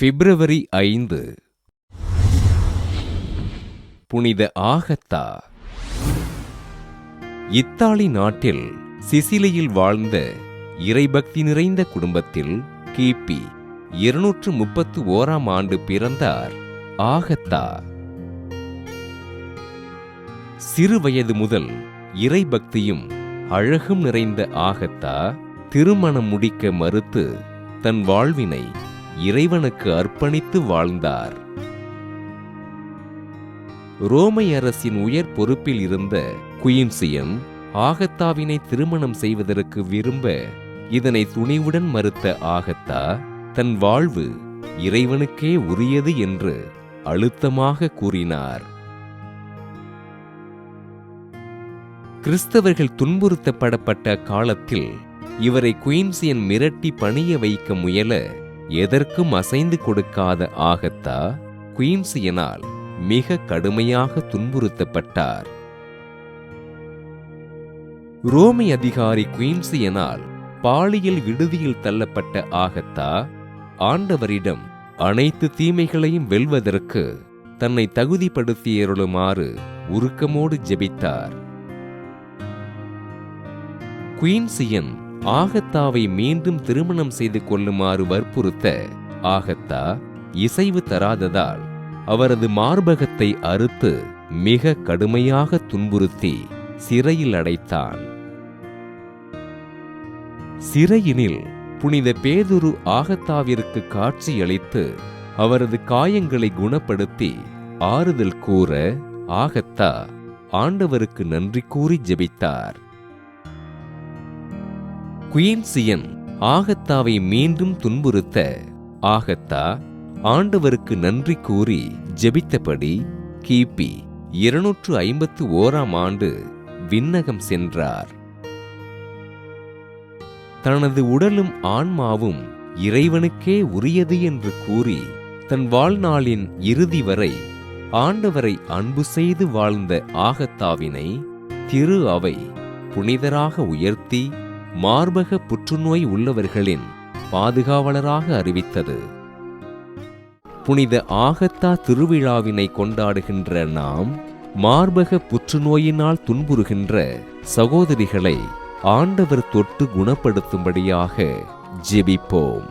பிப்ரவரி 5 புனித ஆகத்தா. இத்தாலி நாட்டில் சிசிலியில் வாழ்ந்த இறைபக்தி நிறைந்த குடும்பத்தில் கிபி 231ஆம் ஆண்டு பிறந்தார் ஆகத்தா. சிறுவயது முதல் இறைபக்தியும் அழகும் நிறைந்த ஆகத்தா திருமணம் முடிக்க மறுத்து தன் வாழ்வினை இறைவனுக்கு அர்ப்பணித்து வாழ்ந்தார். ரோமை அரசின் உயர் பொறுப்பில் இருந்த குயின்சியன் ஆகத்தாவினை திருமணம் செய்வதற்கு விரும்ப இதனை துணிவுடன் மறுத்த ஆகத்தா தன் வாழ்வு இறைவனுக்கே உரியது என்று அழுத்தமாக கூறினார். கிறிஸ்தவர்கள் துன்புறுத்தப்படப்பட்ட காலத்தில் இவரை குயின்சியன் மிரட்டி பணிய வைக்க முயல எதற்கும் அசைந்து கொடுக்காத ஆகத்தா குயின்சியனால் மிக கடுமையாக துன்புறுத்தப்பட்டார். ரோமை அதிகாரி குயின்சியனால் பாலியல் விடுதியில் தள்ளப்பட்ட ஆகத்தா ஆண்டவரிடம் அனைத்து தீமைகளையும் வெல்வதற்கு தன்னை தகுதிப்படுத்தியருளுமாறு உருக்கமோடு ஜெபித்தார். குயின்சியன் ஆகத்தாவை மீண்டும் திருமணம் செய்து கொள்ளுமாறு வற்புறுத்த ஆகத்தா இசைவு தராததால் அவரது மார்பகத்தை அறுத்து மிக கடுமையாக துன்புறுத்தி சிறையில் அடைத்தான். சிறையினில் புனித பேதுரு ஆகத்தாவிற்கு காட்சியளித்து அவரது காயங்களை குணப்படுத்தி ஆறுதல் கூற ஆகத்தா ஆண்டவருக்கு நன்றி கூறி ஜெபித்தார். குயின்சியன் ஆகத்தாவை மீண்டும் துன்புறுத்த ஆகத்தா ஆண்டவருக்கு நன்றி கூறி ஜெபித்தபடி கிபி 251ஆம் ஆண்டு விண்ணகம் சென்றார். தனது உடலும் ஆன்மாவும் இறைவனுக்கே உரியது என்று கூறி தன் வாழ்நாளின் இறுதி வரை ஆண்டவரை அன்பு செய்து வாழ்ந்த ஆகத்தாவினை திரு அவை புனிதராக உயர்த்தி மார்பக புற்றுநோய் உள்ளவர்களின் பாதுகாவலராக அறிவித்தது. புனித ஆகத்தா திருவிழாவினை கொண்டாடுகின்ற நாம் மார்பக புற்றுநோயினால் துன்புறுகின்ற சகோதரிகளை ஆண்டவர் தொட்டு குணப்படுத்தும்படியாக ஜெபிப்போம்.